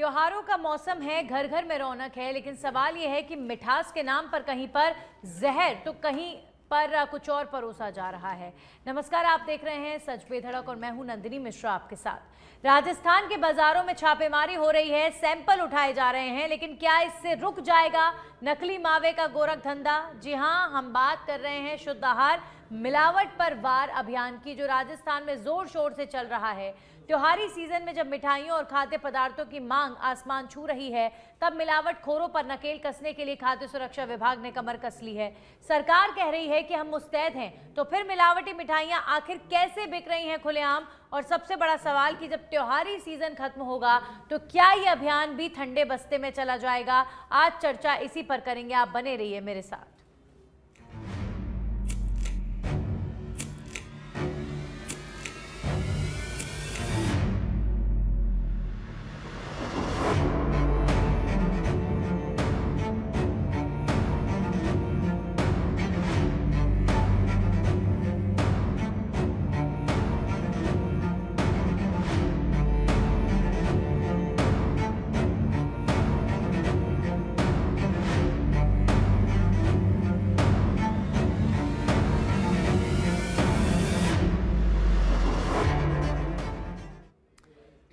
त्योहारों का मौसम है, घर घर में रौनक है, लेकिन सवाल यह है कि मिठास के नाम पर कहीं पर जहर तो कहीं पर कुछ और परोसा जा रहा है। नमस्कार, आप देख रहे हैं सच पे धड़क और मैं हूं नंदिनी मिश्रा आपके साथ। राजस्थान के बाजारों में छापेमारी हो रही है, सैंपल उठाए जा रहे हैं, लेकिन क्या इससे रुक जाएगा नकली मावे का गोरख धंधा? जी हां, हम बात कर रहे हैं शुद्ध आहार मिलावट पर वार अभियान की, जो राजस्थान में जोर शोर से चल रहा है। त्योहारी सीजन में जब मिठाइयों और खाद्य पदार्थों की मांग आसमान छू रही है, तब मिलावटखोरों पर नकेल कसने के लिए खाद्य सुरक्षा विभाग ने कमर कस ली है। सरकार कह रही है कि हम मुस्तैद हैं, तो फिर मिलावटी मिठाइयां आखिर कैसे बिक रही हैं खुलेआम? और सबसे बड़ा सवाल कि जब त्योहारी सीजन खत्म होगा तो क्या ये अभियान भी ठंडे बस्ते में चला जाएगा? आज चर्चा इसी पर करेंगे, आप बने रहिए मेरे साथ।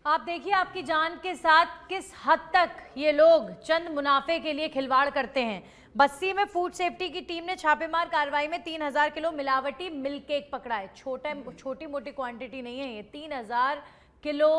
आप देखिए आपकी जान के साथ किस हद तक ये लोग चंद मुनाफे के लिए खिलवाड़ करते हैं। बस्सी में फूड सेफ्टी की टीम ने छापेमार कार्रवाई में 3000 किलो मिलावटी मिल्क केक पकड़ा है। छोटी मोटी क्वांटिटी नहीं है ये। 3000 किलो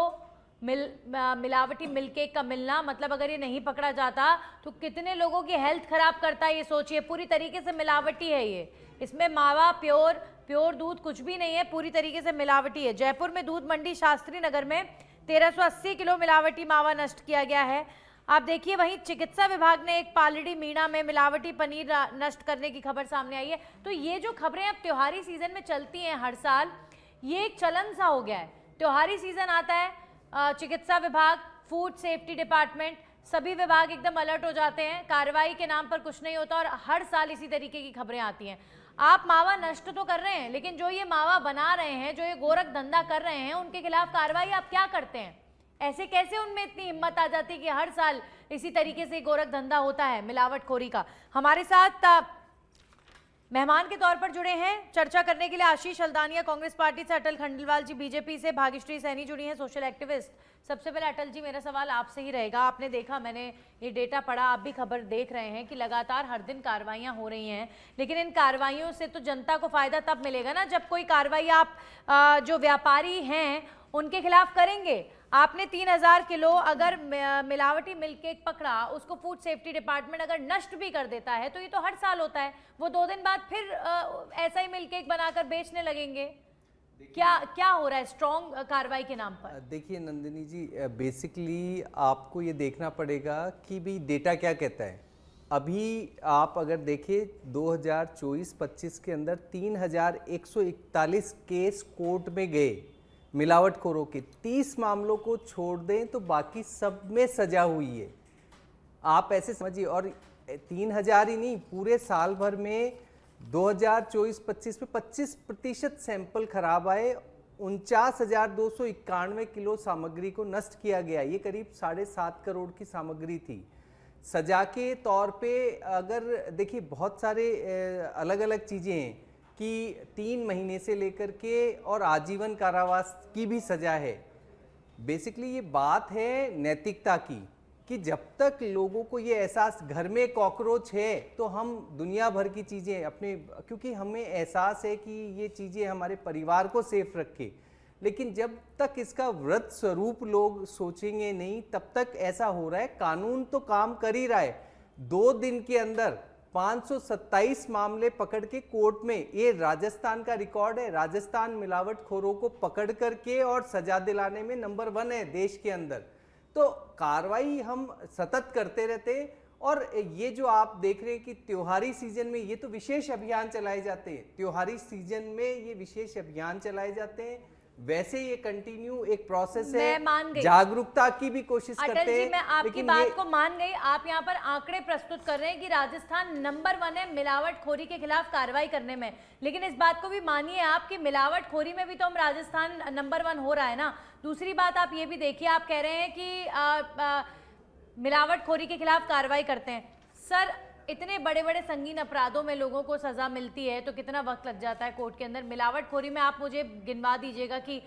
मिलावटी मिल्क केक का मिलना मतलब अगर ये नहीं पकड़ा जाता तो कितने लोगों की हेल्थ खराब करता है, ये सोचिए। पूरी तरीके से मिलावटी है ये। इसमें मावा प्योर दूध कुछ भी नहीं है, पूरी तरीके से मिलावटी है। जयपुर में दूध मंडी शास्त्री नगर में 1380 किलो मिलावटी मावा नष्ट किया गया है। आप देखिए, वहीं चिकित्सा विभाग ने एक पालड़ी मीणा में मिलावटी पनीर नष्ट करने की खबर सामने आई है। तो ये जो खबरें अब त्योहारी सीजन में चलती हैं हर साल, ये एक चलन सा हो गया है। त्योहारी सीजन आता है, चिकित्सा विभाग, फूड सेफ्टी डिपार्टमेंट, सभी विभाग एकदम अलर्ट हो जाते हैं। कार्रवाई के नाम पर कुछ नहीं होता और हर साल इसी तरीके की खबरें आती हैं। आप मावा नष्ट तो कर रहे हैं, लेकिन जो ये मावा बना रहे हैं, जो ये गोरख धंधा कर रहे हैं, उनके खिलाफ कार्रवाई आप क्या करते हैं? ऐसे कैसे उनमें इतनी हिम्मत आ जाती है कि हर साल इसी तरीके से गोरख धंधा होता है मिलावटखोरी का? हमारे साथ मेहमान के तौर पर जुड़े हैं चर्चा करने के लिए आशीष हल्दानिया कांग्रेस पार्टी से, अटल खंडेलवाल जी बीजेपी से, भाग्यश्री सैनी जुड़ी हैं सोशल एक्टिविस्ट। सबसे पहले अटल जी, मेरा सवाल आपसे ही रहेगा। आपने देखा, मैंने ये डेटा पढ़ा, आप भी खबर देख रहे हैं कि लगातार हर दिन कार्रवाइयां हो रही हैं, लेकिन इन कार्रवाइयों से तो जनता को फायदा तब मिलेगा ना जब कोई कार्रवाई आप जो व्यापारी हैं उनके खिलाफ करेंगे। आपने 3000 किलो अगर मिलावटी मिल्क केक पकड़ा, उसको फूड सेफ्टी डिपार्टमेंट अगर नष्ट भी कर देता है तो ये तो हर साल होता है। वो 2 दिन बाद फिर ऐसा ही मिल्क केक बनाकर बेचने लगेंगे। क्या हो रहा है स्ट्रॉन्ग कार्रवाई के नाम पर? देखिए नंदिनी जी, बेसिकली आपको ये देखना पड़ेगा कि भी डेटा क्या कहता है। अभी आप अगर देखें 2024-25 के अंदर 3141 केस कोर्ट में गए मिलावटखोरों के। 30 मामलों को छोड़ दें तो बाकी सब में सजा हुई है। आप ऐसे समझिए, और 3000 ही नहीं, पूरे साल भर में 2024-25 में 25% सैंपल खराब आए। 49,291 किलो सामग्री को नष्ट किया गया। ये करीब 7.5 करोड़ की सामग्री थी। सजा के तौर पे अगर देखिए, बहुत सारे अलग अलग चीज़ें हैं कि 3 महीने से लेकर के और आजीवन कारावास की भी सजा है। बेसिकली ये बात है नैतिकता की, कि जब तक लोगों को ये एहसास, घर में कॉकरोच है तो हम दुनिया भर की चीज़ें अपने, क्योंकि हमें एहसास है कि ये चीज़ें हमारे परिवार को सेफ रखे, लेकिन जब तक इसका व्रत स्वरूप लोग सोचेंगे नहीं, तब तक ऐसा हो रहा है। कानून तो काम कर ही रहा है। 2 दिन के अंदर 527 मामले पकड़ के कोर्ट में, ये राजस्थान का रिकॉर्ड है। राजस्थान मिलावटखोरों को पकड़ करके और सजा दिलाने में नंबर 1 है देश के अंदर। तो कार्रवाई हम सतत करते रहते हैं। और ये जो आप देख रहे हैं कि त्योहारी सीजन में ये तो विशेष अभियान चलाए जाते हैं। त्योहारी सीजन में ये विशेष अभियान चलाए जाते हैं। वैसे ये कंटिन्यू एक प्रोसेस है। मैं मान गई, जागरूकता की भी कोशिश अटल करते जी हैं, मैं आपकी लेकिन बात ये को मान गई। आप यहाँ पर आंकड़े प्रस्तुत कर रहे हैं कि राजस्थान नंबर 1 है मिलावटखोरी के खिलाफ कार्रवाई करने में, लेकिन इस बात को भी मानिए आप कि मिलावटखोरी में भी तो हम राजस्थान नंबर 1 हो रहा है ना। दूसरी बात आप ये भी देखिए, आप कह रहे हैं कि मिलावटखोरी के खिलाफ कार्रवाई करते हैं। सर इतने बड़े बड़े संगीन अपराधों में लोगों को सजा मिलती है तो कितना वक्त लग जाता है कोर्ट के अंदर। मिलावटखोरी में आप मुझे गिनवा दीजिएगा कि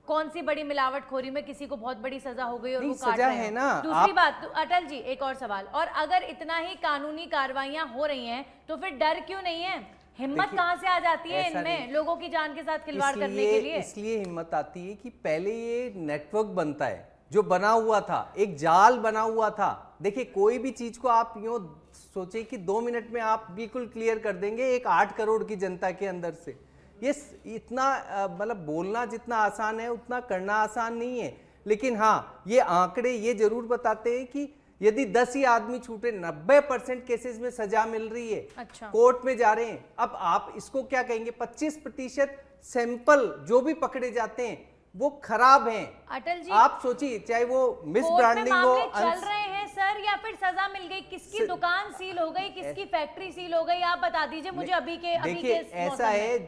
कौन सी बड़ी मिलावटखोरी में किसी को बहुत बड़ी सजा हो गई और वो काट सजा रहे है हैं। ना। दूसरी बात अटल जी, एक और सवाल, और अगर इतना ही कानूनी कार्रवाइयां हो रही हैं तो फिर डर क्यों नहीं है? हिम्मत कहां से आ जाती है इनमें लोगों की जान के साथ खिलवाड़ करने के लिए? इसलिए हिम्मत आती है कि पहले ये नेटवर्क बनता है, जो बना हुआ था, एक जाल बना हुआ था। देखिए कोई भी चीज को आप यूं सोचे कि 2 मिनट में आप बिल्कुल क्लियर कर देंगे एक 8 करोड़ की जनता के अंदर से। ये इतना मतलब बोलना जितना आसान है उतना करना आसान नहीं है। लेकिन हाँ, ये आंकड़े ये जरूर बताते हैं कि यदि 10 ही आदमी छूटे, 90% केसेस में सजा मिल रही है। अच्छा। कोर्ट में जा रहे हैं। अब आप इसको क्या कहेंगे? 25% सैंपल जो भी पकड़े जाते हैं वो खराब हैं। अटल जी आप सोचिए, चाहे वो मिस ब्रांडिंग हो, चल रहे हैं सर, या फिर सजा मिल गई, किसकी दुकान सील हो गई, किसकी फैक्ट्री सील हो गई, आप बता दीजिए मुझे अभी के देखिए ऐसा है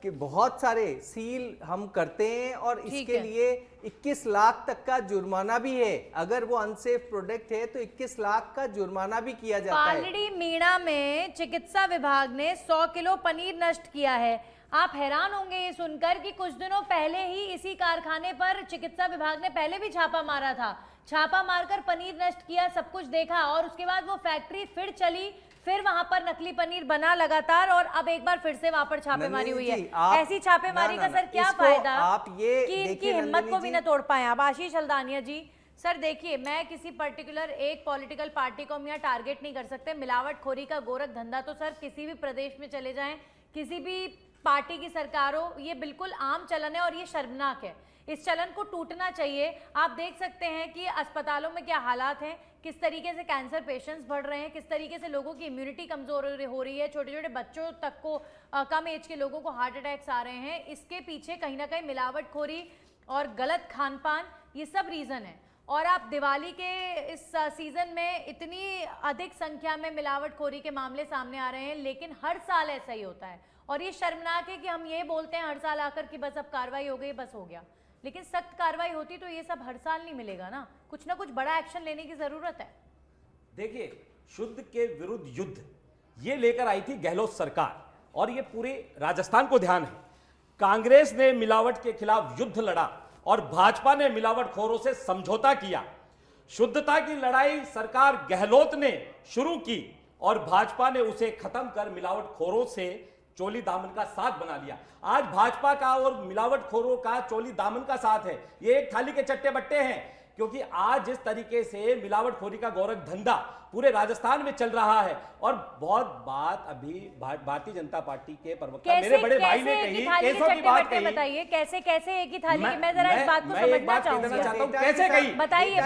कि बहुत सारे सील हम करते हैं और इसके लिए 21 लाख तक का जुर्माना भी है। अगर वो अनसेफ प्रोडक्ट है तो 21 लाख का जुर्माना भी किया जाता है। पालड़ी मीणा में चिकित्सा विभाग ने 100 किलो पनीर नष्ट किया है। आप हैरान होंगे ये सुनकर कि कुछ दिनों पहले ही इसी कारखाने पर चिकित्सा विभाग ने पहले भी छापा मारा था। छापा मारकर पनीर नष्ट किया, सब कुछ देखा, और उसके बाद वो फैक्ट्री फिर चली, फिर वहां पर नकली पनीर बना लगातार, और अब एक बार फिर से वहां पर छापेमारी हुई है। ऐसी छापेमारी का सर क्या फायदा आप ये कि इनकी हिम्मत को भी न तोड़ पाए आप। आशीष हल्दानिया जी, सर देखिए, मैं किसी पर्टिकुलर एक पॉलिटिकल पार्टी को हम यहाँ टारगेट नहीं कर सकते। मिलावटखोरी का गोरख धंधा तो सर किसी भी प्रदेश में चले जाएं, किसी भी पार्टी की सरकार हो, ये बिल्कुल आम चलन है और ये शर्मनाक है। इस चलन को टूटना चाहिए। आप देख सकते हैं कि अस्पतालों में क्या हालात हैं, किस तरीके से कैंसर पेशेंट्स बढ़ रहे हैं, किस तरीके से लोगों की इम्यूनिटी कमजोर हो रही है, छोटे छोटे बच्चों तक को, कम एज के लोगों को हार्ट अटैक्स आ रहे हैं। इसके पीछे कहीं ना कहीं मिलावटखोरी और गलत खान पान, ये सब रीजन है। और आप दिवाली के इस सीजन में इतनी अधिक संख्या में मिलावटखोरी के मामले सामने आ रहे हैं, लेकिन हर साल ऐसा ही होता है। और ये शर्मनाक है कि हम ये बोलते हैं हर साल आकर कि बस अब कार्रवाई हो गई, बस हो गया, लेकिन सख्त कार्रवाई होती तो ये सब हर साल नहीं मिलेगा ना। कुछ ना कुछ बड़ा एक्शन लेने की जरूरत है। देखिए, शुद्ध के विरुद्ध युद्ध ये लेकर आई थी गहलोत सरकार, और ये पूरे राजस्थान को ध्यान है। कांग्रेस ने मिलावट के खिलाफ युद्ध लड़ा और भाजपा ने मिलावटखोरों से समझौता किया। शुद्धता की लड़ाई सरकार गहलोत ने शुरू की और भाजपा ने उसे खत्म कर मिलावटखोरों से चोली दामन का साथ बना लिया। आज भाजपा का और मिलावटखोरों का चोली दामन का साथ है। ये एक थाली के चट्टे बट्टे हैं, क्योंकि आज जिस तरीके से मिलावटखोरी का गोरख धंधा पूरे राजस्थान में चल रहा है, और बहुत बात अभी भारतीय जनता पार्टी के प्रवक्ता मेरे बड़े भाई ने कही, केसों की बात कही। बताइए कैसे कैसे एक ही थाली की, मैं जरा इस बात को समझना चाहता हूं कैसे कही। बताइए ये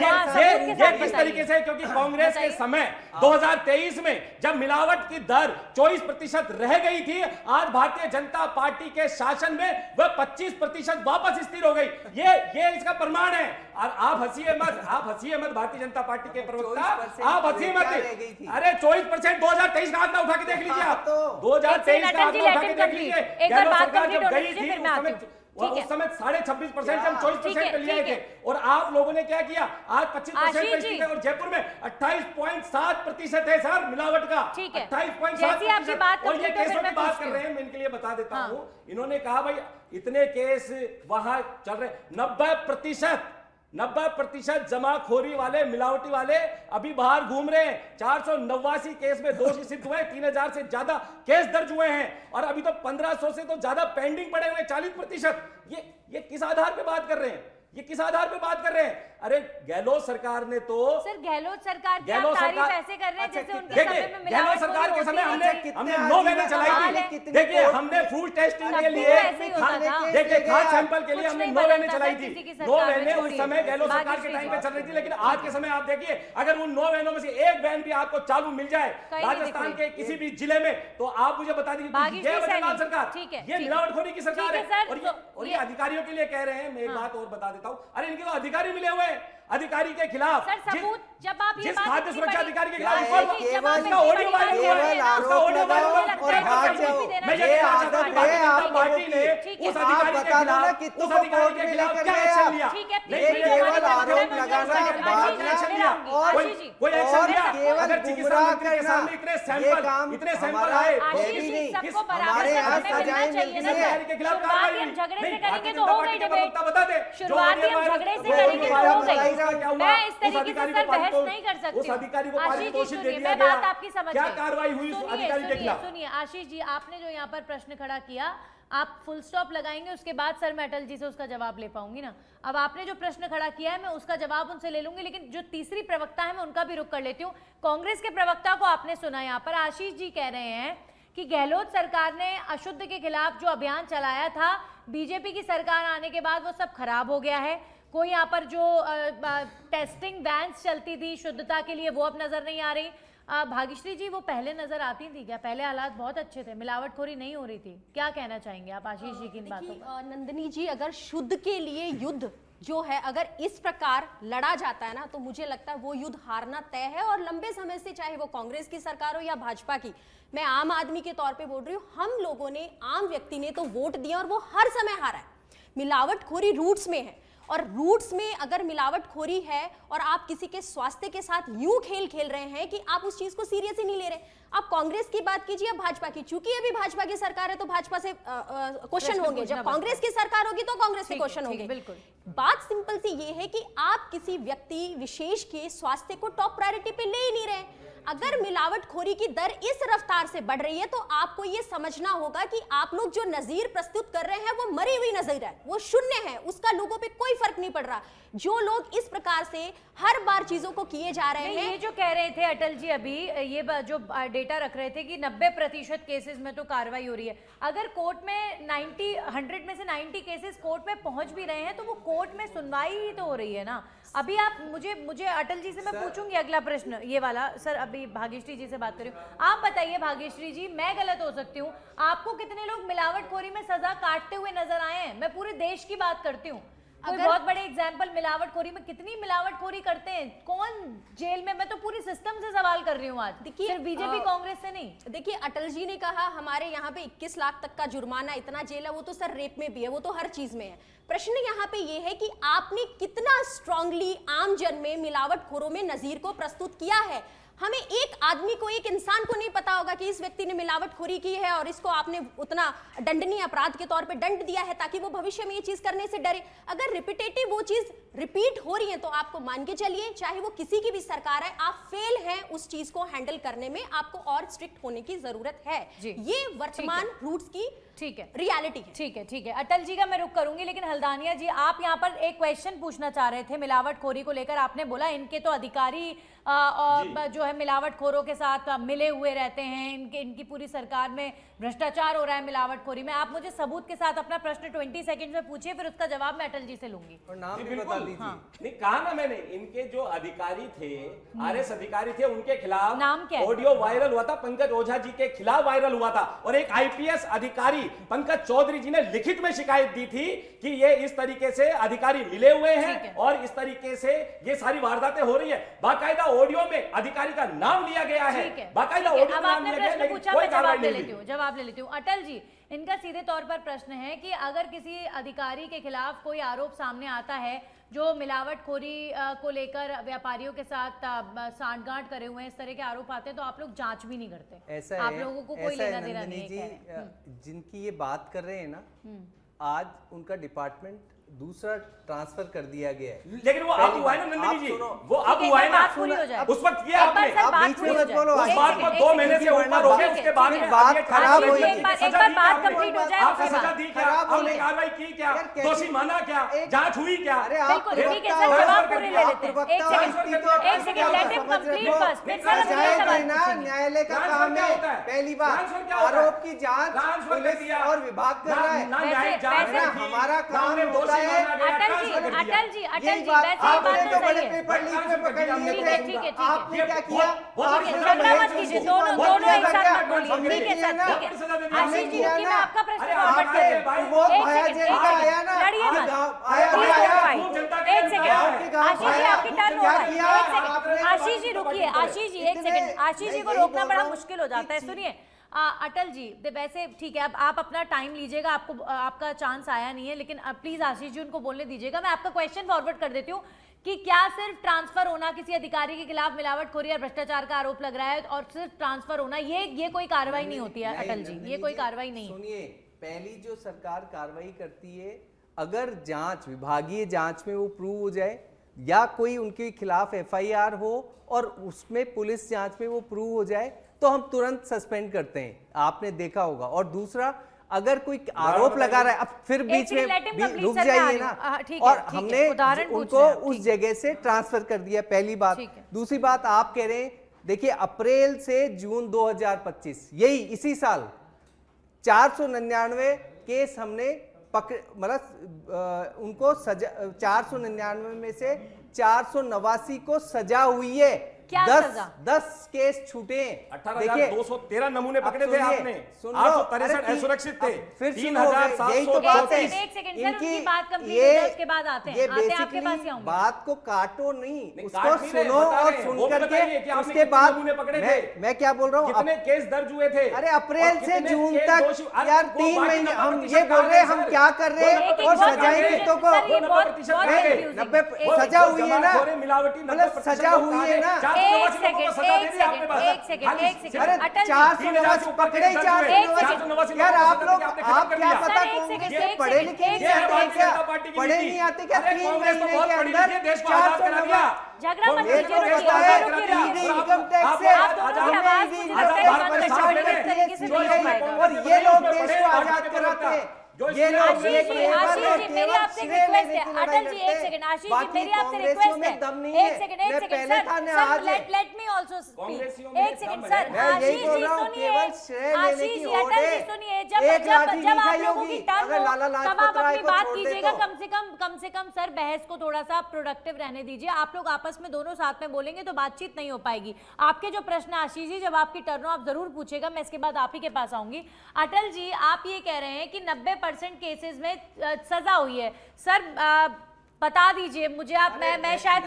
किस तरीके से, क्योंकि कांग्रेस के समय 2023 में जब मिलावट की दर 24% रह गई थी, आज भारतीय जनता पार्टी के शासन में वह 25% वापस स्थिर हो गई। ये इसका प्रमाण है। और आप हंसिए मत भारतीय जनता पार्टी के प्रवक्ता, आप हंसिए मत। अरे 24% 2023 का आंकड़ा उठा के देख लीजिए आप, 2023 का आंकड़ा उठा के देख लीजिए। गहलोत सरकार जब गई थी उस समय 26.5% से हम 24% पे लिए थे, और आप लोगों ने क्या किया, आज 25% और जयपुर में 28.7% है सर मिलावट का। 28.7%। और ये केसों की बात कर रहे हैं, मैं इनके लिए बता देता हूं। इन्होंने कहा भाई इतने केस वहां चल रहे, 90% जमाखोरी वाले, मिलावटी वाले अभी बाहर घूम रहे हैं। 489 केस में दोषी सिद्ध हुए, 3000 से ज्यादा केस दर्ज हुए हैं, और अभी तो 1500 से तो ज्यादा पेंडिंग पड़े हुए, 40%। ये किस आधार पे बात कर रहे हैं? ये किस आधार पे बात कर रहे हैं? अरे गहलोत सरकार ने तो सर गहलोत सरकार की गहलोत आप तारीफ सरकार- ऐसे कर रहे हैं जैसे उनके देखिए समय में गहलोत मिलावट सरकार के होती समय है। हमने 9 वैनें चलाई थी। कितने देखिए कोर्ट- हमने फूड टेस्टिंग के तब भी लिए ऐसे ही होता था। देखिए खाद कुछ सैंपल के लिए हमने नहीं 9 वैनें बदलता चलाई था किसी की थी। सरकार 9 में वैनें उस छोड़िए। समय गहलोत सरकार के बाकी टाइम पे चीज़। चल रही थी, लेकिन आज के समय आप देखिए अगर उन 9 वैनों में से एक वैन भी आपको चालू मिल जाए कहीं नहीं राजस्थान दिख के रही। किसी भी जिले में, तो आप मुझे बता दीजिए भाग्यश्री ये सैनी, बदलाव सरकार, ठीक है, ये ठीक है। मिलावटखोरी की सरकार ठीक है है। सर, और ये अधिकारियों के लिए कह रहे हैं। मैं एक बात और बता देता हूं, अरे इनके तो अधिकारी मिले हुए हैं, अधिकारी के खिलाफ सर सबूत जब आप ये जिस बात खाद्य इतनी सुरक्षा बड़ी- अधिकारी के क्या खिलाफ है, रिपोर्ट- केवल- उसका ऑडियो वायरल हुआ है, केवल उसका ऑडियो आरोप वायरल हुआ लगाओ है। और भाग जाओ। मैं ये ये कहना आदत चाहता हूं, है भारतीय जनता आप पार्टी ने ठीक है। उस आप अधिकारी के बता दो ना खिलाफ कितनों उस को अधिकारी कोर्ट के में खिलाफ लेकर क्या गए एक्शन आप? लिया? ठीक है, नहीं, ये नहीं, केवल नहीं, आरोप नहीं, लगाना, नहीं, भागना एक्शन लिया। और कोई एक्शन और लिया? केवल अगर चिकित्सा गुमराह मंत्री के करना, सामने इतने ये सैंपल काम हमारा आए आशीष देवी जी, नहीं, सबको बराबर हमारे का यहाँ समय मिलना सजाएं चाहिए मिलती ना है। सर। अधिकारी के खिलाफ शुरुआत कार्रवाई ही हम हुई। झगड़े से नहीं, करेंगे भारतीय तो जनता हो पार्टी गई का डिबेट। प्रवक्ता बता दे, जो शुरुआत ही ऑडियो हम वायरल- झगड़े से वो करेंगे ऑडियो तो वायरल हो हुआ, गई। उसका क्या हुआ? मैं इस उस तरीके से अधिकारी सर को बहस पारितोष- नहीं कर सकती उस अधिकारी को आशीष जी पारितोषिक दे सुनिए, दिया मैं गया। बात आपकी समझ क्या गई। कार्रवाई हुई उस सुनिए, अधिकारी के सुनिए, खिलाफ? सुनिए आशीष जी, आपने जो यहाँ पर प्रश्न खड़ा किया, आप फुल स्टॉप लगाएंगे, उसके बाद सर मैं अटल जी से उसका जवाब ले पाऊंगी ना। अब आपने जो प्रश्न खड़ा किया है मैं उसका जवाब उनसे ले लूंगी, लेकिन जो तीसरी प्रवक्ता है मैं उनका भी रुख कर लेती हूँ। कांग्रेस के प्रवक्ता को आपने सुना, यहाँ पर आशीष जी कह रहे हैं कि गहलोत सरकार ने अशुद्ध के खिलाफ जो अभियान चलाया था, बीजेपी की सरकार आने के बाद वो सब खराब हो गया है। कोई यहाँ पर जो टेस्टिंग वैन्स चलती थी शुद्धता के लिए, वो अब नजर नहीं आ रही। भाग्यश्री जी, वो पहले नजर आती थी क्या? पहले हालात बहुत अच्छे थे, मिलावटखोरी नहीं हो रही थी। क्या कहना चाहेंगे आप आशीष जी की इन बातों पर? नंदिनी जी, अगर शुद्ध के लिए युद्ध जो है अगर इस प्रकार लड़ा जाता है ना, तो मुझे लगता है वो युद्ध हारना तय है। और लंबे समय से, चाहे वो कांग्रेस की सरकार हो या भाजपा की, मैं आम आदमी के तौर पे बोल रही हूँ, हम लोगों ने, आम व्यक्ति ने तो वोट दिया और वो हर समय हारा है। मिलावटखोरी रूट्स में है, और रूट्स में अगर मिलावटखोरी है और आप किसी के स्वास्थ्य के साथ यूं खेल खेल रहे हैं कि आप उस चीज को सीरियस ही नहीं ले रहे। आप कांग्रेस की बात कीजिए या भाजपा की, चूंकि अभी भाजपा की सरकार है तो भाजपा से क्वेश्चन होंगे, जब कांग्रेस की सरकार होगी तो कांग्रेस से क्वेश्चन होंगे। बिल्कुल, बात सिंपल सी ये है कि आप किसी व्यक्ति विशेष के स्वास्थ्य को टॉप प्रायोरिटी पे ले ही नहीं रहे। अगर मिलावटखोरी की दर इस रफ्तार से बढ़ रही है तो आपको ये समझना होगा कि आप लोग जो नजीर प्रस्तुत कर रहे हैं वो मरी हुई नजीर है, वो शून्य है, उसका लोगों पे कोई फर्क नहीं पड़ रहा। जो लोग इस प्रकार से हर बार चीजों को किए जा रहे हैं, ये जो कह रहे थे अटल जी अभी, ये जो डेटा रख रहे थे कि 90% केसेस में तो कार्रवाई हो रही है। अगर कोर्ट में 100 में से 90 केसेस कोर्ट में पहुंच भी रहे हैं तो वो कोर्ट में सुनवाई ही तो हो रही है ना। अभी आप मुझे अटल जी से मैं पूछूंगी अगला प्रश्न, ये वाला। सर अभी भाग्यश्री जी से बात कर रही हूँ, आप बताइए भाग्यश्री जी, मैं गलत हो सकती हूँ, आपको कितने लोग मिलावटखोरी में सजा काटते हुए नजर आए हैं? मैं पूरे देश की बात करती हूँ। कोई बहुत बड़े एग्जाम्पल मिलावटखोरी में, कितनी मिलावटखोरी करते हैं, कौन जेल में? मैं तो पूरी सिस्टम से सवाल कर रही हूँ आज, देखिए, सिर्फ बीजेपी कांग्रेस से नहीं। देखिए, अटल जी ने कहा हमारे यहाँ पे 21 लाख तक का जुर्माना, इतना जेल है, वो तो सर रेप में भी है, वो तो हर चीज में है। प्रश्न यहाँ पे ये है कि आपने कितना स्ट्रांगली आम जन में मिलावटखोरों में नजीर को प्रस्तुत किया है। हमें एक आदमी को, एक इंसान को नहीं पता होगा कि इस व्यक्ति ने मिलावटखोरी की है और इसको आपने उतना दंडनीय अपराध के तौर पे दंड दिया है ताकि वो भविष्य में ये चीज करने से डरे। अगर रिपीटेटिव वो चीज रिपीट हो रही है तो आपको मान के चलिए, चाहे वो किसी की भी सरकार है, आप फेल हैं उस चीज को हैंडल करने में, आपको और स्ट्रिक्ट होने की जरूरत है। ये वर्तमान रूट्स की ठीक है, रियलिटी है। ठीक है, ठीक है। अटल जी का मैं रुख करूंगी, लेकिन हल्दानिया जी, आप यहाँ पर एक क्वेश्चन पूछना चाह रहे थे मिलावटखोरी को लेकर। आपने बोला इनके तो अधिकारी जो है मिलावटखोरों के साथ मिले हुए रहते हैं, इनकी पूरी सरकार में भ्रष्टाचार हो रहा है मिलावटखोरी में। आप मुझे सबूत के साथ अपना प्रश्न 20 सेकंड में पूछिए, फिर उसका जवाब मैं अटल जी से लूंगी। और नाम जी, भी बता बिल्कुल। दीजिए। नहीं, कहा ना मैंने, इनके जो अधिकारी थे, आरएस अधिकारी थे, उनके खिलाफ नाम क्या है? ऑडियो वायरल हुआ था, पंकज ओझा जी के खिलाफ वायरल हुआ था। और एक आईपीएस अधिकारी पंकज चौधरी जी ने लिखित में शिकायत दी थी कि ये इस तरीके से अधिकारी मिले हुए हैं और इस तरीके से ये सारी वारदातें हो रही है। बाकायदा ऑडियो में अधिकारी का नाम लिया गया है, ठीक है, बाकायदा ठीक है। ऑडियो अब में नाम आपने लिया गया है, प्रश्न लेकिन पूछा, कोई मैं जवाब कार्रवाई ले नहीं लेती हुई। हूँ, जवाब ले लेती हूँ। अटल जी, इनका सीधे तौर पर प्रश्न है कि अगर किसी अधिकारी के खिलाफ कोई आरोप सामने आता है जो मिलावटखोरी को लेकर व्यापारियों के साथ सांठगांठ करे हुए हैं, इस तरह के आरोप आते हैं, तो आप लोग जांच भी नहीं करते? ऐसा आप है, लोगों को कोई ऐसा है लेना देना नहीं नंदिनी है, जी, जिनकी ये बात कर रहे हैं ना, आज उनका डिपार्टमेंट दूसरा ट्रांसफर कर दिया गया है। लेकिन वो अब हुआ है ना नंदिनी जी, वो अब हुआ है ना, बात पूरी हो जाए। उस वक्त किया आपने, आप बीच में मत बोलो, उस बात को 2 महीने से ऊपर हो गए, उसके बाद में बात आगे खराब हुई। एक बार बात कंप्लीट हो जाए, आपने उसके सजा बाद। दी क्या, आपने कार्रवाई की क्या, दोषी माना क्या, जांच हुई क्या? अरे आप बिल्कुल ठीक है सर, जवाब पूरे ले लेते हैं। एक second let him complete first, फिर सर हम ये सवाल पूछेंगे। न्यायालय का ट्रांसफर काम क्या है। होता है? पहली बात, ट्रांसफर क्या होता है? आरोप की जांच ट्रांसफर कर पुलिस दिया और विभाग कर रहा है। ना न्यायिक जांच वैसे की, हमारा ना काम उन्हें होता दोषी है। माना गया, ट्रांसफर कर दिया। अटल जी बात वैसे ये आपने बात तो तो बड़े सही है। पेपर लीक में पकड़ लिए ठीक है, थे। ठीक है, ठीक है। आपने क्या किया? बहुत झगड़ा मत कीजिए, दोनों एक साथ मत बोलिए। ठीक है सर, ठीक है। आशीष जी रुकिए, मैं आपका प्रश्न फॉरवर्ड कर रही हूँ। वो एक भाया सेकंड, जेल का एक आया ना, सेकंड, लड़िए मत। आया Please आया don't आया। fight। जनता एक के सेकंड, गाँव आशीष जी आपकी टर्न क्या होगा। किया? एक सेकंड, आपने आशीष जी रुकिए, आशीष जी एक इतने- सेकंड, आशीष जी को यही रोकना बोल बड़ा रहा हूँ मुश्किल हो जाता है। कि- सुनिए अटल जी, वैसे ठीक है, अब आप अपना टाइम लीजिएगा, आपको आपका चांस आया नहीं है, लेकिन प्लीज आशीष जी उनको बोलने दीजिएगा। मैं आपका क्वेश्चन फॉरवर्ड कर देती हूँ कि क्या सिर्फ ट्रांसफर होना, किसी अधिकारी के खिलाफ मिलावटखोरी और भ्रष्टाचार का आरोप लग रहा है और सिर्फ ट्रांसफर होना, ये कोई कार्रवाई नहीं होती है अटल जी, ये कोई कार्रवाई नहीं है। सुनिए, पहली जो सरकार कार्रवाई करती है, अगर जांच, विभागीय जांच में वो प्रूव हो जाए या कोई उनके खिलाफ एफआईआर हो और उसमें पुलिस जांच में वो प्रूव हो जाए, तो हम तुरंत सस्पेंड करते हैं, आपने देखा होगा। और दूसरा, अगर कोई आरोप लगा रहा है, अब फिर बीच में रुक जाइए ना, और हमने उनको उस जगह से ट्रांसफर कर दिया, पहली बात। दूसरी बात, आप कह रहे हैं, देखिए अप्रैल से जून 2025, यही इसी साल 499 केस हमने मतलब उनको सजा, 499 में से 489 को सजा हुई है। क्या 10 केस छूटे। 18,213 नमूने पकड़े थे आपने, सुन 863 असुरक्षित थे, फिर 3,734। एक सेकंड सर, उनकी बात कंप्लीट हो जाए, उसके बाद आते हैं, आपके पास ही आऊंगी। बात को काटो नहीं, उसको काट नहीं रहे, सुनो बता और रहे हैं। सुन वो करके बताइए कि आपने उसके कितने बाद नमूने पकड़े थे? मैं क्या बोल रहा हूँ, कितने केस दर्ज हुए थे? अरे अप्रैल से कितने जून केस तक दोषी- अरे यार वो 3 बाकी महीने 90% हम ये बोल रहे हैं, हम सर। क्या कर रहे हैं, और सजाएं कितों को, 90 सजा हुई है ना, मतलब सजा हुई है ना। एक सेकंड अरे अटल 489 पकड़े, 489 यार आप लोग, आप क्या पता एक कांग्रेस पढ़े लिखे नहीं आते क्या, पढ़े नहीं आते क्या, 3 महीने के अंदर 489 झगड़ा मत एक कीजिए, तो कहता है रुकिए। इनकम टैक्स से आप दोनों की आवाज मुझे लगता है इस परेशान इस तरीके से नहीं हो पाएगा। और ये लोग देश को आजाद कराते हैं, ये लोग आशीष जी मेरी आपसे एक रिक्वेस्ट है, अटल जी एक सेकंड, आशीष जी मेरी आपसे रिक्वेस्ट है, एक second sir, let me also speak, एक सेकंड सर, आशीष जी सुनिए, आशीष जी अटल जी सुनिए, जब आप लोगों की टर्न हो तब आप अपनी बात कीजिएगा, कम से कम सर बहस को थोड़ा सा प्रोडक्टिव रहने दीजिए। आप लोग आपस में दोनों साथ में बोलेंगे तो बातचीत नहीं हो पाएगी। आपके जो प्रश्न आशीष जी, जब आपकी टर्न हो आप जरूर पूछेगा, मैं इसके बाद आप ही के पास आऊंगी। अटल जी आप ये कह रहे हैं कि 90% केसेस में सजा हुई है, सर बता दीजिए मुझे आप, मैं शायद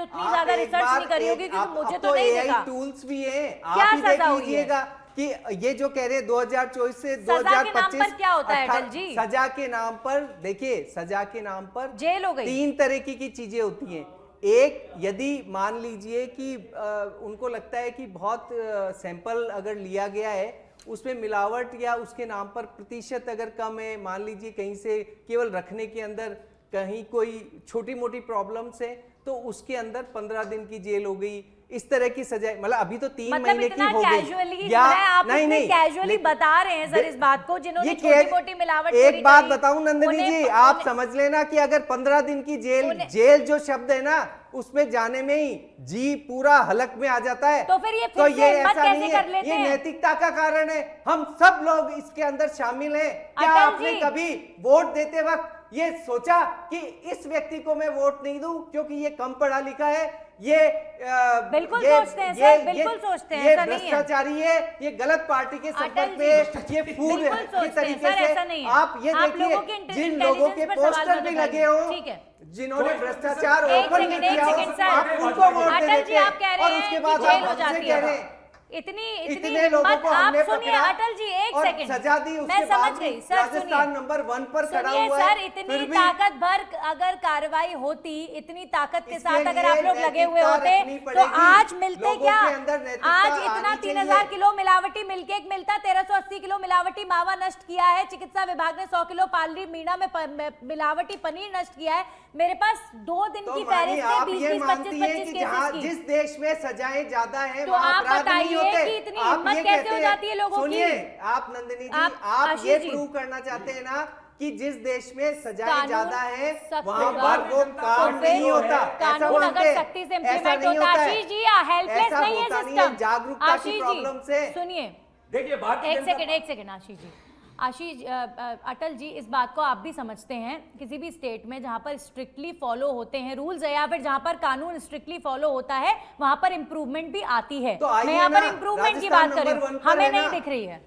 उतनी ज्यादा रिसर्च नहीं करी होगी क्योंकि मुझे तो नहीं दिखा। टूल्स भी हैं, क्या आप ही देख सजा हुई है? लीजिएगा कि ये जो कह रहे हैं 2024 से सजा के नाम 2025 पर क्या होता है अटल जी? सजा के नाम पर, देखिए सजा के नाम पर जेल हो गई। 3 तरह की चीजें होती हैं। एक, यदि मान लीजिए कि उनको लगता है कि बहुत सैंपल अगर लिया गया है, उसमें मिलावट या उसके नाम पर प्रतिशत अगर कम है, मान लीजिए कहीं से केवल रखने के अंदर कहीं कोई छोटी मोटी प्रॉब्लम्स है, तो उसके अंदर 15 दिन की जेल हो गई, इस तरह की सजा। मतलब अभी तो 3 महीने की हो गई, या आप नहीं कैजुअली बता रहे हैं सर इस बात को, जिन्होंने छोटी-मोटी मिलावट। एक बात बताऊं नंदिनी जी, आप समझ लेना कि अगर 15 दिन की जेल जो शब्द है ना, उसमें जाने में ही जी पूरा हलक में आ जाता है। तो फिर ये ऐसा नहीं है, ये नैतिकता का कारण है। हम सब लोग इसके अंदर शामिल हैं। क्या आपने कभी वोट देते वक्त ये सोचा कि इस व्यक्ति को मैं वोट नहीं दूं क्योंकि ये कम पढ़ा लिखा है, ये बिल्कुल सोचते हैं सर, बिल्कुल सोचते हैं, ये भ्रष्टाचारी है, ये गलत पार्टी के संपर्क में, ये फूड की तरीके से। आप ये देखिए, जिन लोगों के पोस्टर भी लगे हो, जिन्होंने भ्रष्टाचार ओपन नहीं किया, आप उनको वोट दे देते हैं और उसके बाद आप हमसे कह रहे हैं इतने लोगों को आप हमने सुनिए पकड़ा अटल जी, एक और सेकंड सजा दी। उसके मैं समझ बाद गई भी सर, राजस्थान नंबर 1 पर खड़ा हुआ है। सर इतनी फिर भी ताकतवर अगर कार्रवाई होती, इतनी ताकत के इसके साथ अगर लिए आप लोग लगे हुए नैतिकता होते रखनी तो पड़ेगी। आज मिलते लोगों क्या? के अंदर नैतिकता आज इतना आनी 3000 चाहिए। किलो मिलावटी मिल्ककेक मिलता, 1380 किलो मिलावटी मावा नष्ट किया है, चिकित्सा विभाग ने 100 किलो पालरी मीणा में मिलावटी पनीर नष्ट किया है। मेरे पास 2 दिन तो की मानी फहरिस्त है, आप 20 ये 20 मानती 25 हैं 25 कि जहाँ केसेस जिस की। देश में सजाएं ज्यादा हैं तो वहाँ आप अपराध नहीं बताइए होते। कि इतनी आप हिम्मत ये कैसे कहते हो हैं- जाती है लोगों की? सुनिए आप नंदिनी जी, आप आप आशीष ये जी। प्रूव करना चाहते हैं ना कि जिस देश में सजाएं कानून ज्यादा है सख्त वहाँ होगा। पर वो काम तो फिर नहीं होता। ऐसा कानून मानते अगर हैं? सख्ती से ऐसा इम्प्लीमेंट नहीं होता, होता है। आशीष जी हेल्पलेस ऐसा नहीं है होता नहीं है, सिस्टम। जागरूकता की आशीष प्रॉब्लम जी से। सुनिए, देखिए भारतीय एक जनता सेकंड आशीष जी, आशीष अटल जी, इस बात को आप भी समझते हैं, किसी भी स्टेट में जहां पर स्ट्रिक्टली फॉलो होते हैं रूल्स या फिर जहां पर कानून स्ट्रिक्टली फॉलो होता है वहां पर इंप्रूवमेंट भी आती है। तो आइए मैं यहाँ पर ना, इंप्रूवमेंट की राजस्थान बात कर रही नंबर हूँ, 1 पर हमें है नहीं ना। दिख रही है।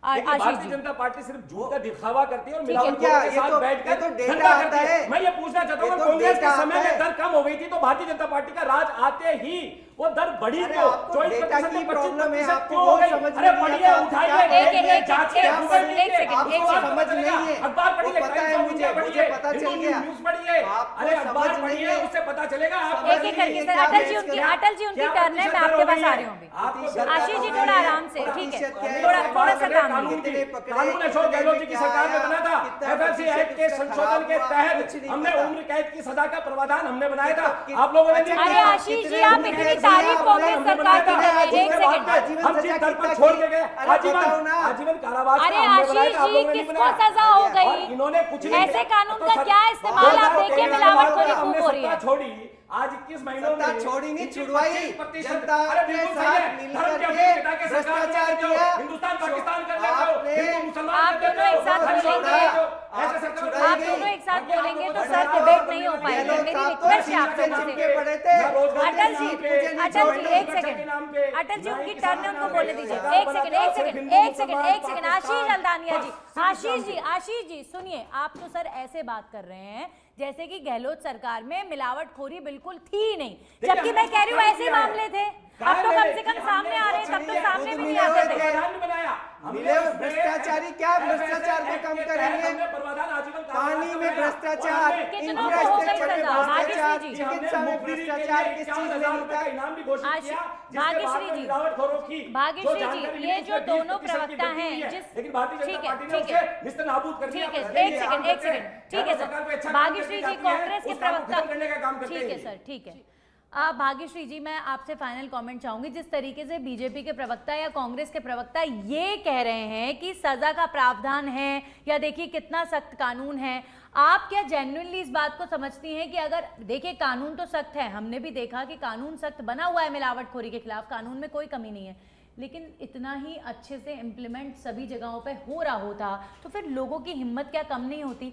देखिए, आशीष भारतीय जी जनता पार्टी सिर्फ झूठ का दिखावा करती है और ठीक है। मिलावटखोरों के ये साथ तो- बैठकर ये तो डेटा धंधा आता करती है। है। मैं ये पूछना चाहता हूँ, ये तो कांग्रेस के डेटा समय आता में है। दर कम हो गई थी तो भारतीय जनता पार्टी का राज आते ही वो दर बढ़ी अरे क्यों? आपको 24% डेटा से की 25% प्रॉब्लम है, आपको क्यों वो हो गई? समझ अरे नहीं पढ़िए, आता। उठाइए, क्या देखिए, एक जांचिए, सेकंड, गूगल एक कीजिए, सेकंड, आपको एक बात सेकंड। पता समझ चलेगा। नहीं है। अखबार पढ़िए, वो पता है टाइम्स ऑफ मुझे, इंडिया पढ़िए, पता चल हिंदू गया। न्यूज़ पढ़िए, आपको अरे समझ अखबार नहीं पढ़िए, है। उससे पता चलेगा आप एक एक करके सर, अटल जी उनकी टर्न है, मैं आपके पास आ रही हूँ अभी। आशीष जी थोड़ा आराम से, ठीक है, थोड़ा सा काम लीजिए। कानून अशोक गहलोत जी की सरकार में बना था। एफएलसी एक्ट के संशोधन के तहत हमने उम्र कैद की सजा का प्रावधान हमने बनाया था। आप लोगों ने नहीं अरे किया। आशीष जी, आप इतनी तारीफ कांग्रेस सरकार की कर रहे हैं, एक सेकंड। हम जिस दर पर छोड़ के गए आजीवन कारावास अरे का हमने बनाया आशीष था, आप जी, लोगों ने नहीं किसको बनाया। सजा हो और गई? इन्होंने कुछ नहीं ऐसे किया। कानून तो का सर- क्या इस्तेमाल आप बहुत देखिए, तेज मिलावटखोरी हमने खूब हो रही है। सत्ता छोड़ी, आज 21 महीनों में सत्ता छोड़ी नहीं, 21% छुड़वाई। 25% जनता अरे के बिल्कुल साथ सही है। मिल धर्म के करके अपने पिता के सरकार भ्रष्टाचार कर देते हो, किया। हिंदुस्तान पाकिस्तान कर देते हो, आपने- हिंदू मुसलमान आप कर देते दोनों हो, एक साथ धर्म बोलेंगे। छोड़ देते हो। आप ऐसे सरकार छुड़ाएंगे। आप दोनों एक साथ बोलेंगे तो सर बताओ, डिबेट नहीं हो पाएगी। गहलोत मेरी साहब तो रिक्वेस्ट है आप शीशे लोगों चिपके से। पड़े थे। अटल जी, अटल जी, एक के सेकंड, नाम पे, अटल जी ना उनकी ही टर्न है, किसान उनको नाम बोलने पे, दीजिए। सरकार एक बनाते सेकंड, हो, एक सिर्फ सेकंड, हिंदू, एक सेकंड, मुसलमान, एक सेकंड। आशीष पाकिस्तान, अल्दानिया जी, बस, सिर्फ आशीष जी, इस्लाम आशीष जी सुनिए, आप तो सर ऐसे बात कर रहे हैं जैसे कि गहलोत सरकार में मिलावटखोरी बिल्कुल थी ही नहीं, जबकि मैं कह रही हूँ ऐसे मामले थे। अब तो कम से कम सामने आ रहे हैं, तब तो सामने भी नहीं आते थे। प्रावधान बनाया। मिले उस भ्रष्टाचारी क्या भ्रष्टाचार में कम करेंगे? पानी में भ्रष्टाचार, कितनों को हो गई इंफ्रास्ट्रक्चर में सजा? भ्रष्टाचार, भाग्यश्री जी। चिकित्सा में भ्रष्टाचार, किस चीज में होता है? इनाम भी घोषित आशीष- किया, जिसके भाग्यश्री बाद में जी। मिलावटखोरों की भाग्यश्री जो जी, जानकारी मिली, ये जो उसमें दोनों 20% की प्रवक्ता वृद्धि हैं, हुई है। जिस- लेकिन भारतीय ठीक जनता है, पार्टी ने ठीक है। उसे निस्तनाबूद कर दिया। ठीक है, कहते हैं, एक ये सेकंड, आम एक सेकंड, करते ठीक है हैं, सरकार को सर। अच्छा काम भाग्यश्री करके जी, जाती है, कांग्रेस के उस काम को प्रवक्ता, खत्म करने का काम करते ठीक है हैं। सर, ठीक है। भाग्यश्री जी, मैं आपसे फाइनल कमेंट चाहूंगी। जिस तरीके से बीजेपी के प्रवक्ता या कांग्रेस के प्रवक्ता ये कह रहे हैं कि सजा का प्रावधान है या देखिए कितना सख्त कानून है, आप क्या जेन्युइनली इस बात को समझती हैं कि अगर देखिए कानून तो सख्त है, हमने भी देखा कि कानून सख्त बना हुआ है मिलावटखोरी के खिलाफ, कानून में कोई कमी नहीं है, लेकिन इतना ही अच्छे से इम्प्लीमेंट सभी जगहों पे हो रहा होता तो फिर लोगों की हिम्मत क्या कम नहीं होती?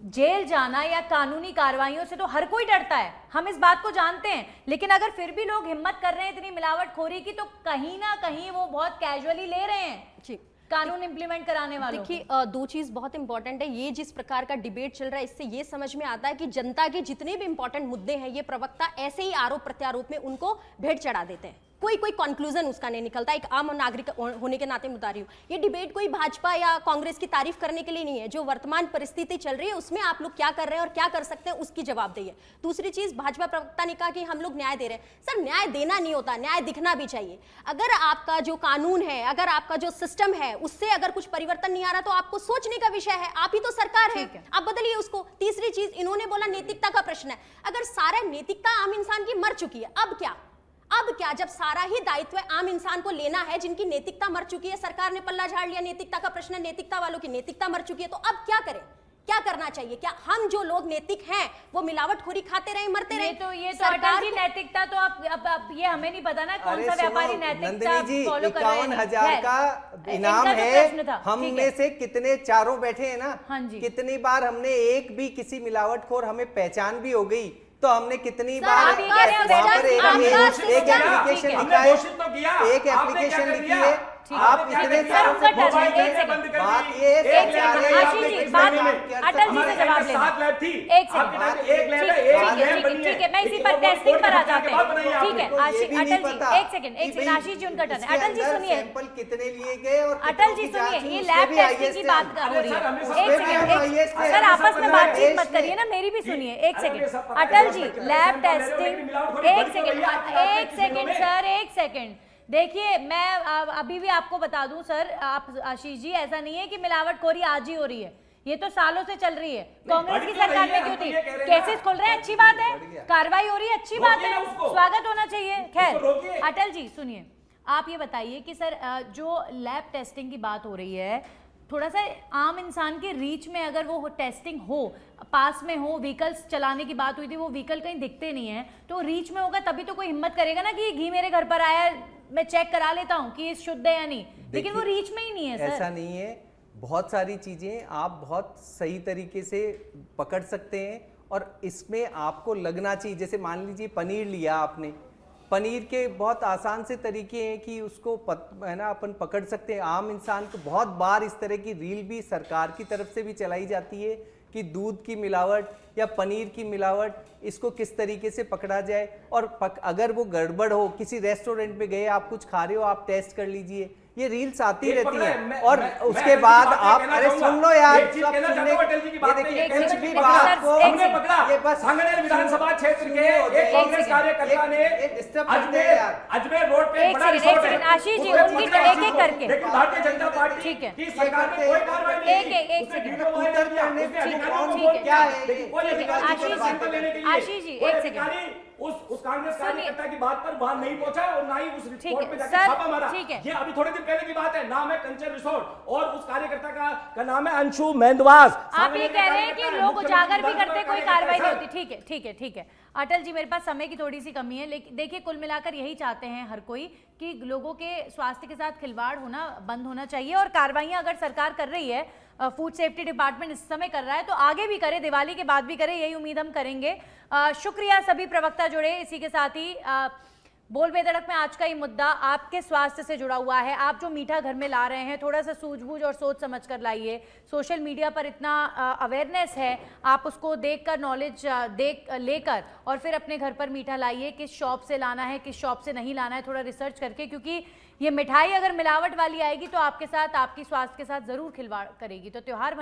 जेल जाना या कानूनी कार्रवाइयों से तो हर कोई डरता है, हम इस बात को जानते हैं, लेकिन अगर फिर भी लोग हिम्मत कर रहे हैं इतनी मिलावटखोरी की, तो कहीं ना कहीं वो बहुत कैजुअली ले रहे हैं जी कानून इंप्लीमेंट कराने वालों को। देखिए, दो चीज बहुत इंपॉर्टेंट है। ये जिस प्रकार का डिबेट चल रहा है, इससे ये समझ में आता है कि जनता के जितने भी इंपॉर्टेंट मुद्दे हैं, ये प्रवक्ता ऐसे ही आरोप प्रत्यारोप में उनको भेंट चढ़ा देते हैं, कोई कंक्लूजन उसका नहीं निकलता। एक आम नागरिक होने के नाते बता रही हूँ, ये डिबेट कोई भाजपा या कांग्रेस की तारीफ करने के लिए नहीं है। जो वर्तमान परिस्थिति चल रही है उसमें आप लोग क्या कर रहे हैं और क्या कर सकते हैं, उसकी जवाबदेही है। दूसरी चीज, भाजपा प्रवक्ता ने कहा कि हम लोग न्याय दे रहे हैं। सर, न्याय देना नहीं होता, न्याय दिखना भी चाहिए। अगर आपका जो कानून है, अगर आपका जो सिस्टम है, उससे अगर कुछ परिवर्तन नहीं आ रहा तो आपको सोचने का विषय है। आप ही तो सरकार है, आप बदलिए उसको। तीसरी चीज, इन्होंने बोला नैतिकता का प्रश्न है। अगर सारा नैतिकता आम इंसान की मर चुकी है, अब क्या? अब क्या, जब सारा ही दायित्व आम इंसान को लेना है, जिनकी नैतिकता मर चुकी है, सरकार ने पल्ला झाड़ लिया, नैतिकता का प्रश्न, नैतिकता वालों की नैतिकता मर चुकी है, तो अब क्या करें? क्या करना चाहिए? क्या हम जो लोग नैतिक हैं वो मिलावटखोरी खाते रहे, मरते रहे? ये तो अटल जी, नैतिकता तो अब ये हमें नहीं पता ना कौन सा व्यापारी नैतिकता नंदिनी जी, फॉलो कर रहे हैं। 51,000 का इनाम है, हम में से कितने चारों बैठे हैं ना, हाँ जी। कितनी बार हमने एक भी किसी मिलावटखोर हमें पहचान भी हो गई तो हमने कितनी सर, बार आप ये कह रहे हैं वहां पर आपका एक system, एप्लीकेशन ठीक है। लिखा हमने है, घोषित तो किया, एक आपने क्या एप्लीकेशन कर लिखी दिया? है ठीक आप है। इतने सर, सालों से उनका मोबाइल टर्न है, बैंक एक बंद सेकंड। कर बात दी। ये एक समझा सेकंड, रहे हैं, आशीष आप जी, इस बात महीने में अटल जी हमारे से जवाब टाइम में लेना। 7 लैब थी। एक सेकंड। आपके टाइम में एक लैब है, ठीक एक है, लैब ठीक है, बनी ठीक है, मैं इसी लेकिन पर वो टेस्टिंग कोर्ट पर आ के जाते बाद बनाई हैं। ठीक है, को ये भी अटल नहीं जी पता एक सेकंड, कि एक सेकंड, भाई आशीष जी उनका टर्न है। उसके अटल जी अंदर सुनिए, सैंपल कितने लिए गए और अटल कितनों जी की जांच सुनिए, हुई, ये उसमें लैब भी टेस्टिंग IAS की थे बात हम। हो रही सर, है। हमें सब एक पता है, सेकंड, हम IAS थे। सर आपस में पता है। बातचीत मत देश करिए ना, मेरी भी सुनिए। एक अरे, सेकंड, ये सब पता है, अटल सब जी पता है, लैब सैंपल ले रहे हो, टेस्टिंग, लेकिन मिलावटखोरी एक बंद क्यों सेकंड, रही है आपके एक किसी दिनों सेकंड में? सर, एक सेकंड। देखिए मैं अभी भी आपको बता दूं सर, आप आशीष जी, ऐसा नहीं है कि मिलावटखोरी आज ही हो रही है, ये तो सालों से चल रही है। कांग्रेस की बढ़ क्यों सरकार रही है? में क्यों हम तो थी? ये कह रहे हैं केसेस ना। खुल रहे हैं, अच्छी बात है, बढ़ गया। कार्रवाई हो रही है, अच्छी बात रोकिए है, ना उसको। स्वागत होना चाहिए। खैर उसको रोकिए। अटल जी सुनिए, आप ये बताइए कि सर जो लैब टेस्टिंग की बात हो रही है, थोड़ा सा आम इंसान के रीच में अगर वो टेस्टिंग हो, पास में हो, व्हीकल्स चलाने की बात हुई थी, वो व्हीकल कहीं दिखते नहीं है, तो रीच में होगा तभी तो कोई हिम्मत करेगा ना कि घी मेरे घर पर आया है, मैं चेक करा लेता हूँ कि ये शुद्ध है या नहीं, लेकिन वो देखिए, रीच में ही नहीं है ऐसा सर। नहीं है, बहुत सारी चीजें आप बहुत सही तरीके से पकड़ सकते हैं और इसमें आपको लगना चाहिए। जैसे मान लीजिए पनीर लिया आपने, पनीर के बहुत आसान से तरीके हैं कि उसको है ना अपन पकड़ सकते हैं। आम इंसान को बहुत बार इस तरह की रील भी सरकार की तरफ से भी चलाई जाती है कि दूध की मिलावट या पनीर की मिलावट, इसको किस तरीके से पकड़ा जाए। और अगर वो गड़बड़ हो, किसी रेस्टोरेंट में गए, आप कुछ खा रहे हो, आप टेस्ट कर लीजिए, ये रील्स आती एक रहती पकड़ा है, हैं। और उसके मैं बाद बातें आप कहना अरे चाहूंगा। सुन लो यार, एक चीज सब कहना सुनने, चाहता हूं अटल जी की बात ये नहीं, देखिए एक कुछ सेकंड, भी एक बात सेकंड, को एक हमने सेकंड। पकड़ा ये बस सांगनेर विधानसभा क्षेत्र के सुनिए, एक कांग्रेस सेकंड, कार्यकर्ता ने एक disturb करते हैं यार। अजमेर रोड पे एक बड़ा सेकंड, रिसोर्ट एक है। सेकंड, आशीष जी, उसमें उनकी पूछ रहे हैं एक-एक किसी को, करके। लेकिन भारतीय जनता पार्टी ठीक है। की सरकार ने कोई कार्रवाई नहीं की। एक उसने सेकंड। वीडियो वायरल किया, करने उसने ठीक है, अधिकारियों को ठीक फोन है। किया, क्या है लेकिन कोई ये? अधिकारी आशीष को जी, सैंपल लेने के लिए आशीष जी, कोई एक सेकंड। अधिकारी उस कांग्रेस सुनिए। कार्यकर्ता की बात पर वहां नहीं पहुंचा और ना ही उस ठीक रिपोर्ट है, पे जाके सर, छापा मारा। ठीक है। ये अभी थोड़े दिन पहले की बात है, नाम है कंचन रिसोर्ट और उस कार्यकर्ता का नाम है अंशु मेंदवास। आप ये कह रहे हैं कि लोग उजागर भी करते, कोई कार्रवाई नहीं होती। ठीक है, ठीक है, ठीक है। अटल जी, मेरे पास समय की थोड़ी सी कमी है, लेकिन देखिए कुल मिलाकर यही चाहते हैं हर कोई कि लोगों के स्वास्थ्य के साथ खिलवाड़ होना बंद होना चाहिए, और कार्रवाइयां अगर सरकार कर रही है, फूड सेफ्टी डिपार्टमेंट इस समय कर रहा है, तो आगे भी करे, दिवाली के बाद भी करे, यही उम्मीद हम करेंगे। शुक्रिया सभी प्रवक्ता जुड़े। इसी के साथ ही बोल बेधड़क में आज का ये मुद्दा आपके स्वास्थ्य से जुड़ा हुआ है। आप जो मीठा घर में ला रहे हैं, थोड़ा सा सूझबूझ और सोच समझ कर लाइए। सोशल मीडिया पर इतना अवेयरनेस है, आप उसको देखकर, नॉलेज लेकर और फिर अपने घर पर मीठा लाइए। किस शॉप से लाना है, किस शॉप से नहीं लाना है, थोड़ा रिसर्च करके, क्योंकि ये मिठाई अगर मिलावट वाली आएगी तो आपके साथ, आपकी स्वास्थ्य के साथ जरूर खिलवाड़ करेगी। तो त्योहार